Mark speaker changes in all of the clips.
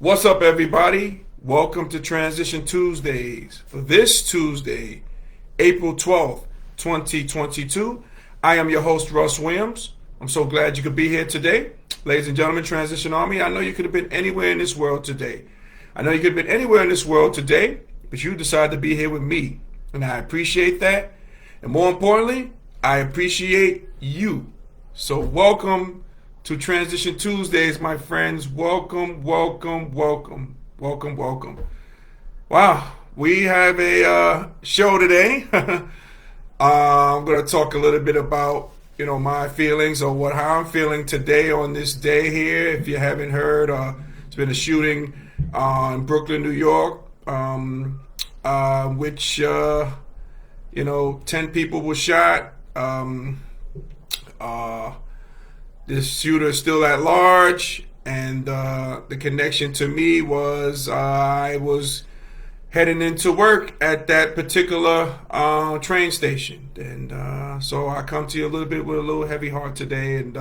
Speaker 1: What's up, everybody? Welcome to Transition Tuesdays. For this Tuesday, April 12th, 2022, I am your host, Russ Williams. I'm so glad you could be here today. Ladies and gentlemen, Transition Army, I know you could have been anywhere in this world today. I know you could have been anywhere in this world today, but you decided to be here with me. And I appreciate that. And more importantly, I appreciate you. So welcome to Transition Tuesdays, my friends. Welcome, welcome, welcome, welcome, welcome. Wow, we have a show today. I'm going to talk a little bit about, my feelings or how I'm feeling today on this day here. If you haven't heard, it's been a shooting in Brooklyn, New York, which 10 people were shot. This shooter is still at large, and the connection to me was I was heading into work at that particular train station, and so I come to you a little bit with a little heavy heart today, and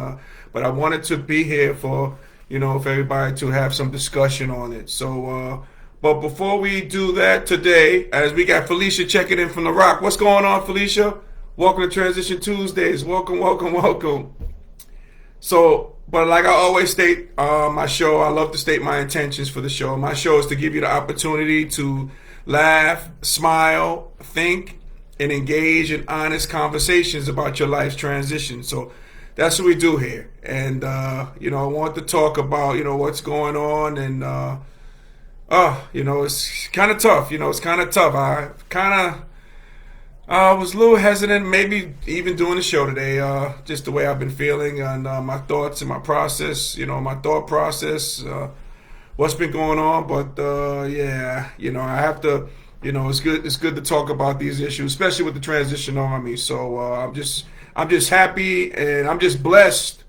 Speaker 1: but I wanted to be here for for everybody to have some discussion on it. So, but before we do that today, as we got Felicia checking in from the Rock, what's going on, Felicia? Welcome to Transition Tuesdays. Welcome, welcome, welcome. So, but like I always state, my show, I love to state my intentions for the show. My show is to give you the opportunity to laugh, smile, think, and engage in honest conversations about your life's transition. So that's what we do here. And, I want to talk about, what's going on. And, it's kind of tough. It's kind of tough. I was a little hesitant, maybe even doing the show today, just the way I've been feeling and my thoughts and my process, my thought process, what's been going on. But I have to, it's good to talk about these issues, especially with the Transition Army. So I'm just happy and I'm just blessed.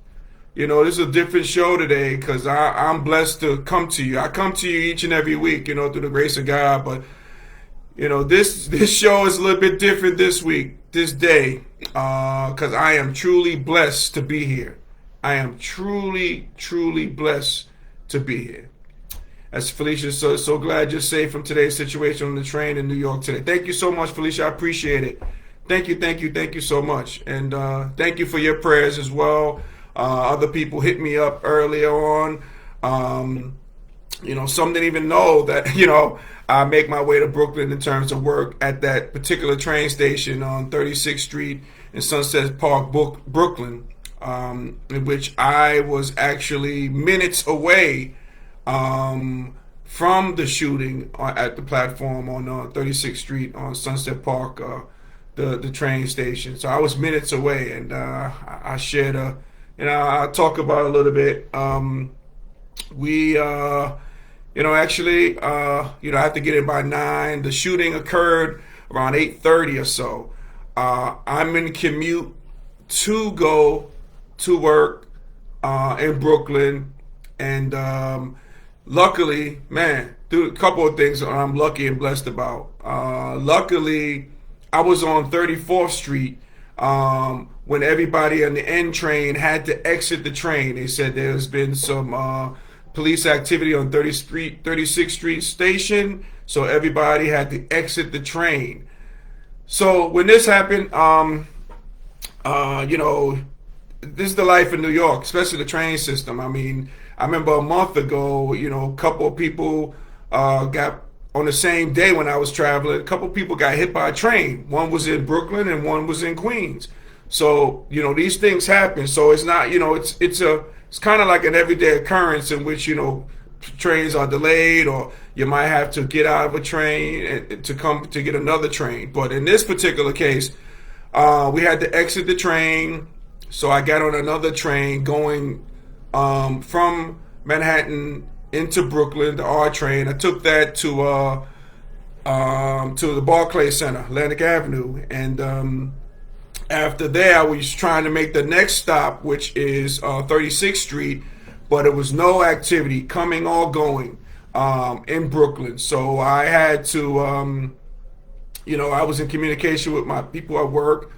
Speaker 1: This is a different show today because I'm blessed to come to you. I come to you each and every week, through the grace of God, but. This show is a little bit different this week, this day, because I am truly blessed to be here. I am truly, truly blessed to be here. As Felicia, so glad you're safe from today's situation on the train in New York today. Thank you so much, Felicia. I appreciate it. Thank you so much. And thank you for your prayers as well. Other people hit me up earlier on. Some didn't even know that, I make my way to Brooklyn in terms of work at that particular train station on 36th Street in Sunset Park, Brooklyn, in which I was actually minutes away from the shooting at the platform on 36th Street on Sunset Park, the train station. So I was minutes away, and I shared I'll talk about it a little bit. I have to get in by 9. The shooting occurred around 8:30 or so. I'm in commute to go to work in Brooklyn, and luckily, man, through a couple of things I'm lucky and blessed about. Luckily, I was on 34th Street when everybody on the N train had to exit the train. They said there's been some police activity on 36th Street station, so everybody had to exit the train. So when this happened, this is the life in New York, especially the train system. I mean, I remember a month ago, a couple of people got on the same day when I was traveling. A couple of people got hit by a train. One was in Brooklyn and one was in Queens. So these things happen. So it's not it's kind of like an everyday occurrence in which trains are delayed, or you might have to get out of a train to come to get another train. But in this particular case, we had to exit the train, so I got on another train going from Manhattan into Brooklyn, the R train. I took that to the Barclays Center, Atlantic Avenue, and after there, I was trying to make the next stop, which is 36th Street, but it was no activity coming or going in Brooklyn. So I had to, I was in communication with my people at work.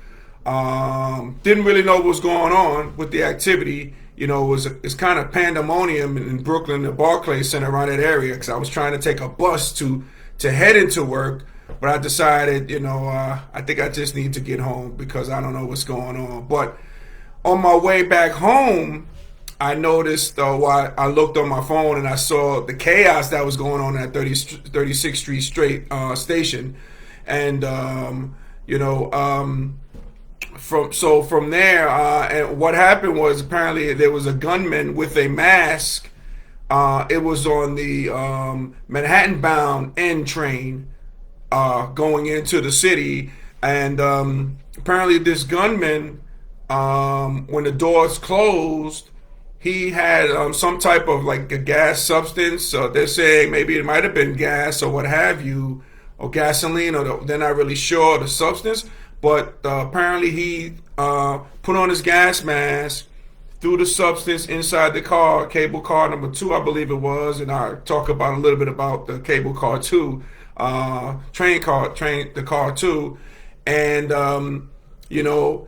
Speaker 1: Didn't really know what was going on with the activity, it's kind of pandemonium in Brooklyn, the Barclays Center around that area, because I was trying to take a bus to head into work, but I decided, I think I just need to get home because I don't know what's going on. But on my way back home, I noticed, while I looked on my phone and I saw the chaos that was going on at 36th Street station, and from there, and what happened was apparently there was a gunman with a mask. It was on the Manhattan bound N train going into the city, and apparently this gunman, when the doors closed, he had some type of like a gas substance. They're saying maybe it might have been gas or what have you, or gasoline, or they're not really sure the substance. But apparently he put on his gas mask, threw the substance inside the car, cable car number 2, I believe it was, and I talk about a little bit about the cable car 2, the car 2, and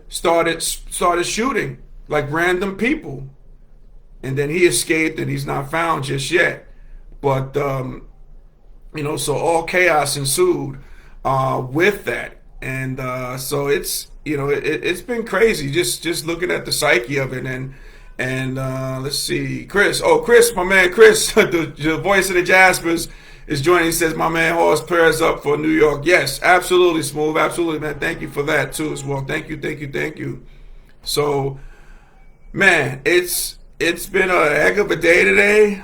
Speaker 1: started shooting like random people. And then he escaped, and he's not found just yet. But so all chaos ensued with that, and so it's been crazy just looking at the psyche of it, and let's see, Chris, my man Chris, the voice of the Jaspers is joining. He says, my man Horse, prayers up for New York. Yes, absolutely, Smooth, absolutely, man. Thank you for that too as well. Thank you. So, man, it's been a heck of a day today.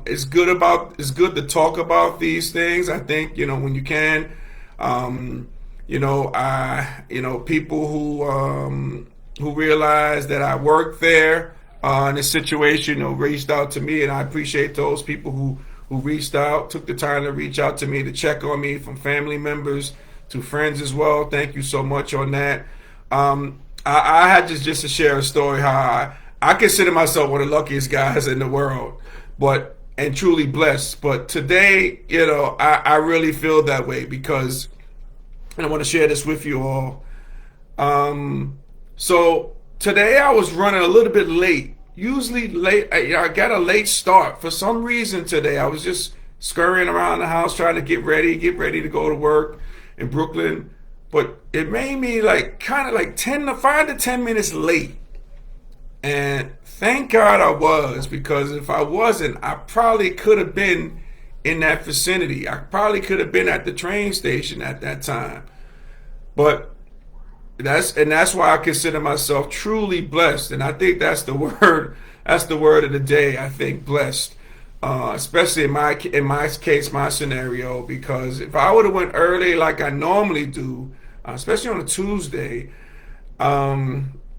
Speaker 1: It's good to talk about these things. I think, when you can, people who realize that I work there, in this situation, reached out to me, and I appreciate those people who reached out, took the time to reach out to me to check on me, from family members to friends as well. Thank you so much on that. I had just to share a story how I consider myself one of the luckiest guys in the world, and truly blessed. But today, I really feel that way because, and I want to share this with you all. So today I was running a little bit late. Usually late, I got a late start. For some reason today, I was just scurrying around the house trying to get ready to go to work in Brooklyn. But it made me kind of 5 to 10 minutes late. And thank God I was, because if I wasn't, I probably could have been in that vicinity. I probably could have been at the train station at that time. But that's why I consider myself truly blessed. And I think that's the word. That's the word of the day. I think blessed, especially in my case, my scenario. Because if I would have went early like I normally do, especially on a Tuesday,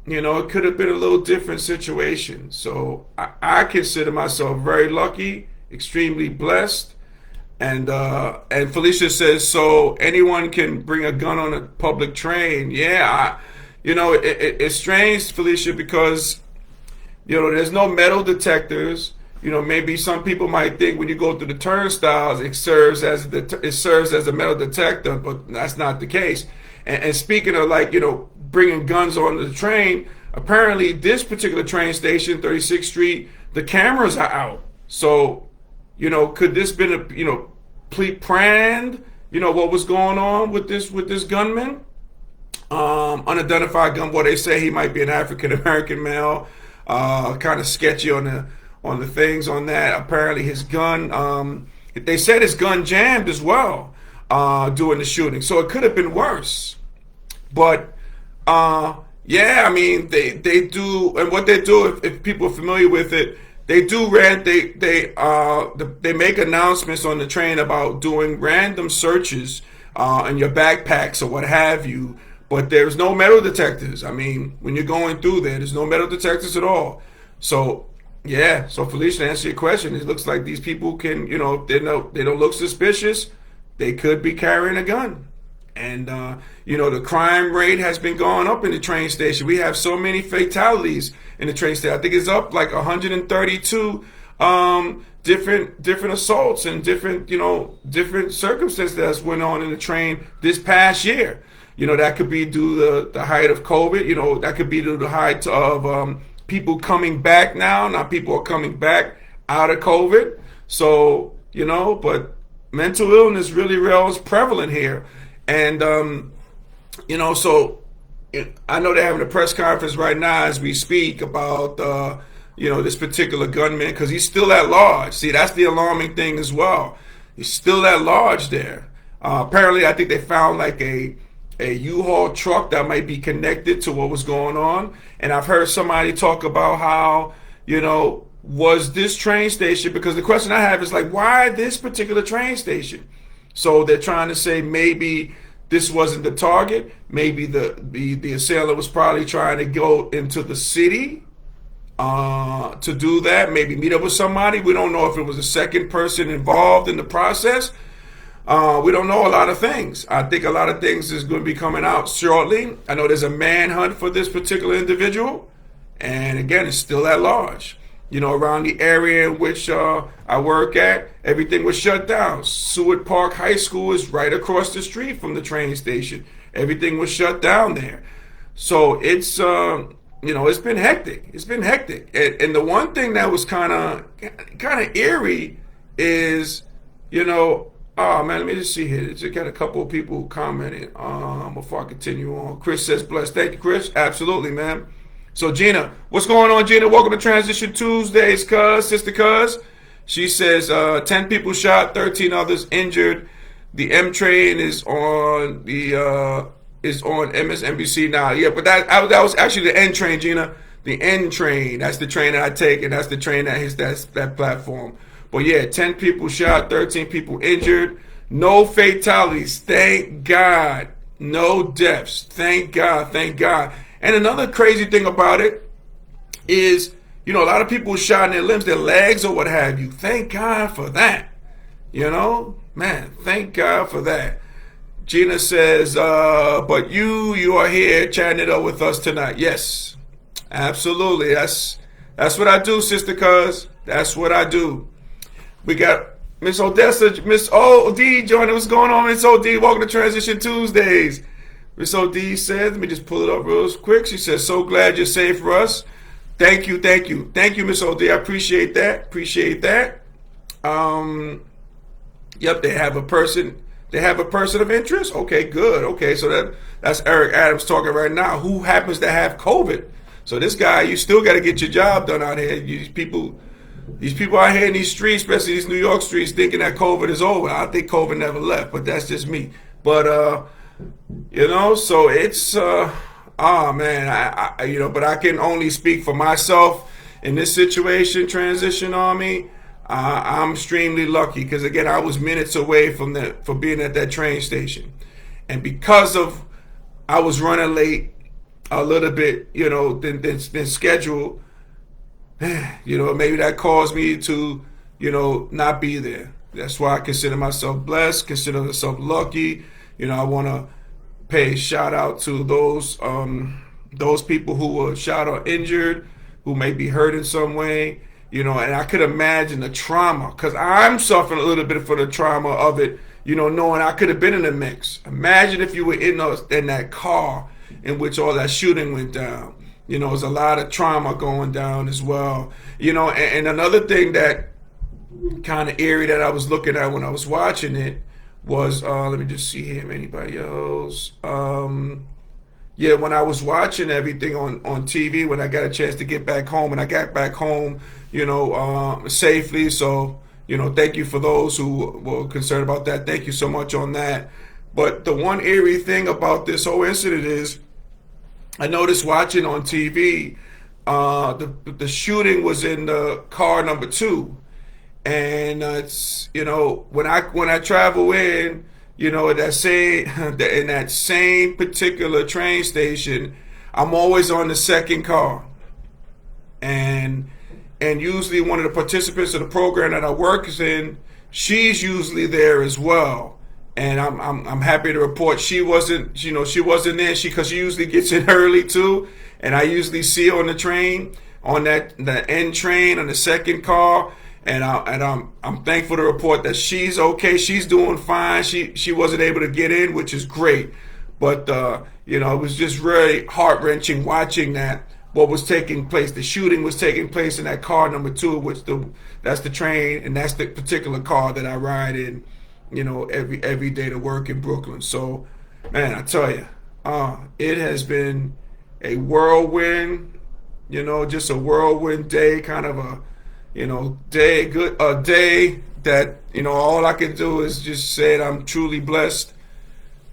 Speaker 1: it could have been a little different situation. So I consider myself very lucky, extremely blessed. And Felicia says, so anyone can bring a gun on a public train. Yeah, it's strange, Felicia, because there's no metal detectors. Maybe some people might think when you go through the turnstiles, it serves as a metal detector, but that's not the case. And speaking of bringing guns onto the train, apparently this particular train station, 36th Street, the cameras are out. So, could this been a pre-planned? What was going on with this gunman? Unidentified gun. Well, they say he might be an African American male. Kind of sketchy on the things on that. Apparently his gun. They said his gun jammed as well during the shooting. So it could have been worse. But yeah, I mean they do, and what they do, if people are familiar with it, they do they make announcements on the train about doing random searches in your backpacks or what have you. But there's no metal detectors. I mean, when you're going through there's no metal detectors at all. So yeah, so Felicia, to answer your question, it looks like these people can, if they don't look suspicious, they could be carrying a gun. And the crime rate has been going up in the train station. We have so many fatalities in the train station. I think it's up like 132 different assaults and different circumstances that's went on in the train this past year. That could be due to the height of COVID. That could be due to the height of people coming back now. Now people are coming back out of COVID. So, but mental illness really real is prevalent here. And, so I know they're having a press conference right now as we speak about, this particular gunman because he's still at large. See, that's the alarming thing as well. He's still at large there. Apparently, I think they found like a U-Haul truck that might be connected to what was going on. And I've heard somebody talk about how, was this train station, because the question I have is like, why this particular train station? So they're trying to say maybe this wasn't the target. Maybe the assailant was probably trying to go into the city to do that. Maybe meet up with somebody. We don't know if it was a second person involved in the process. We don't know a lot of things. I think a lot of things is going to be coming out shortly. I know there's a manhunt for this particular individual. And again, it's still at large. Around the area in which I work at, everything was shut down. Seward Park High School is right across the street from the train station. Everything was shut down there. So it's, it's been hectic. It's been hectic. And the one thing that was kind of eerie is, oh man, let me just see here. Just got a couple of people commenting before I continue on. Chris says, blessed. Thank you, Chris. Absolutely, man. So Gina, what's going on, Gina? Welcome to Transition Tuesdays, sister cuz. She says 10 people shot, 13 others injured. The M train is on MSNBC now. Yeah, but that was actually the N train, Gina. The N train. That's the train that I take, and that's the train that hits that platform. But yeah, 10 people shot, 13 people injured. No fatalities. Thank God. No deaths. Thank God. Thank God. And another crazy thing about it is, a lot of people shot in their limbs, their legs or what have you. Thank God for that. Man, thank God for that. Gina says, but you are here chatting it up with us tonight. Yes, absolutely. That's what I do, sister cuz. That's what I do. We got Miss Odessa, Miss OD joining. What's going on, Miss OD? Welcome to Transition Tuesdays. Miss OD says, let me just pull it up real quick. She says, so glad you're safe for us. Thank you, thank you. Thank you, Miss OD. I appreciate that. Appreciate that. Yep, they have a person of interest. Okay, good. Okay, so that's Eric Adams talking right now, who happens to have COVID. So this guy, you still got to get your job done out here. These people out here in these streets, especially these New York streets, thinking that COVID is over. I think COVID never left, but that's just me. But so it's man, I but I can only speak for myself in this situation. Transition Army, I'm extremely lucky because again, I was minutes away from being at that train station, and because of I was running late a little bit, than scheduled. Maybe that caused me to, not be there. That's why I consider myself blessed, consider myself lucky. I want to pay a shout out to those people who were shot or injured, who may be hurt in some way, and I could imagine the trauma, because I'm suffering a little bit for the trauma of it, knowing I could have been in the mix. Imagine if you were in that car in which all that shooting went down. There's a lot of trauma going down as well. And another thing that kind of eerie that I was looking at when I was watching it was, let me just see here, anybody else? When I was watching everything on TV, when I got a chance to get back home, and I got back home, safely. So, thank you for those who were concerned about that. Thank you so much on that. But the one eerie thing about this whole incident is, I noticed watching on TV, the shooting was in the car number 2, and it's when I travel in, in that same particular train station, I'm always on the second car, and usually one of the participants of the program that I work in, she's usually there as well. And I'm happy to report she wasn't there. Because she usually gets in early too, and I usually see her on the train, on the N train, on the second car, and I'm thankful to report that she's okay. She's doing fine. She wasn't able to get in, which is great, but it was just really heart wrenching watching that. what was taking place. The shooting was taking place in that car number 2, which that's the train, and that's the particular car that I ride in, every day to work in Brooklyn. So, man, I tell you, it has been a whirlwind, just a whirlwind day, kind of a, a day that, all I can do is just say that I'm truly blessed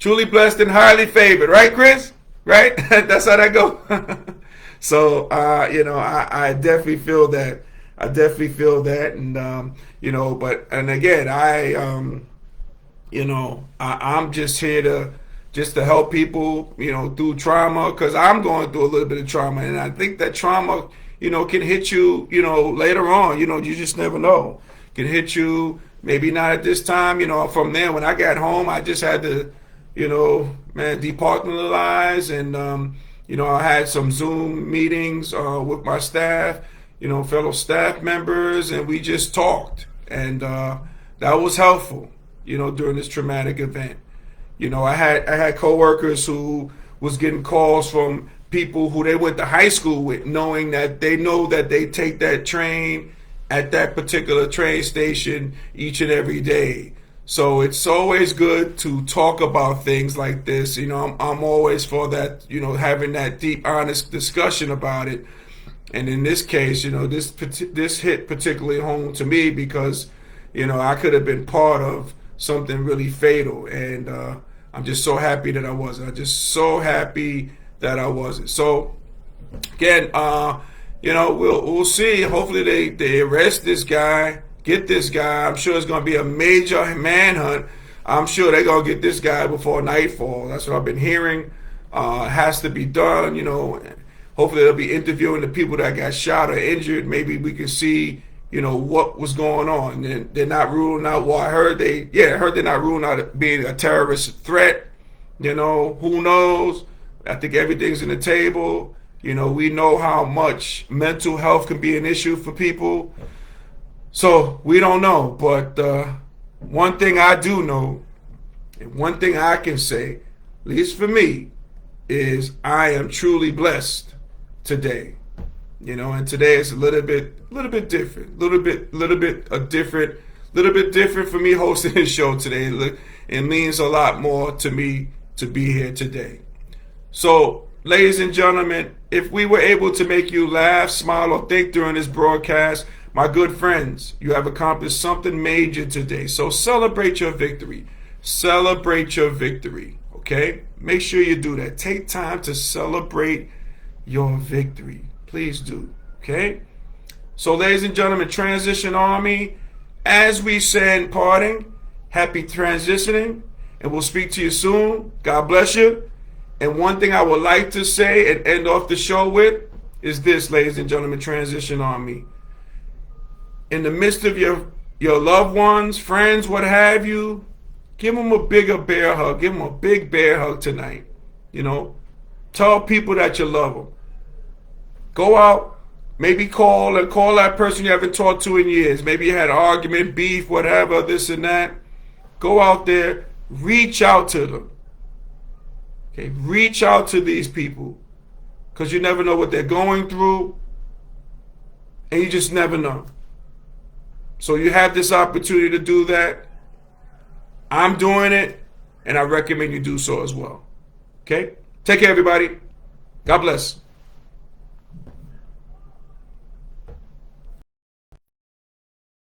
Speaker 1: and highly favored, right, Chris? Right? That's how that go. So, I definitely feel that. And and again, I'm just here to help people, through trauma, because I'm going through a little bit of trauma, and I think that trauma, can hit you, later on. You just never know. Can hit you, maybe not at this time. From there, when I got home, I just had to, departmentalize, and I had some Zoom meetings with my staff, fellow staff members, and we just talked, and that was helpful, during this traumatic event. I had coworkers who was getting calls from people who they went to high school with, knowing that they take that train at that particular train station each and every day. So it's always good to talk about things like this. I'm always for that, having that deep, honest discussion about it. And in this case, this hit particularly home to me because, I could have been part of something really fatal. And I'm just so happy that I wasn't. I'm just so happy that I wasn't. So, again, we'll see. Hopefully they arrest this guy. Get this guy. I'm sure it's going to be a major manhunt. I'm sure they're going to get this guy before nightfall. That's what I've been hearing. It has to be done, Hopefully they'll be interviewing the people that got shot or injured. Maybe we can see, what was going on. And they're not ruling out, I heard they're not ruling out being a terrorist threat. Who knows? I think everything's in the table. We know how much mental health can be an issue for people. So we don't know, but one thing I do know, and one thing I can say, at least for me, is I am truly blessed today. And today is a little bit different, little bit different for me hosting this show today. It means a lot more to me to be here today. So, ladies and gentlemen, if we were able to make you laugh, smile, or think during this broadcast, my good friends, you have accomplished something major today. So celebrate your victory. Celebrate your victory, okay? Make sure you do that. Take time to celebrate your victory. Please do, okay? So, ladies and gentlemen, Transition Army, as we say in parting, happy transitioning, and we'll speak to you soon. God bless you. And one thing I would like to say and end off the show with is this, ladies and gentlemen, Transition Army. In the midst of your loved ones, friends, what have you, give them a bigger bear hug. Give them a big bear hug tonight. Tell people that you love them. Go out, maybe call that person you haven't talked to in years. Maybe you had an argument, beef, whatever, this and that. Go out there, reach out to them. Okay, reach out to these people, because you never know what they're going through, and you just never know. So you have this opportunity to do that. I'm doing it, and I recommend you do so as well. Okay? Take care, everybody. God bless.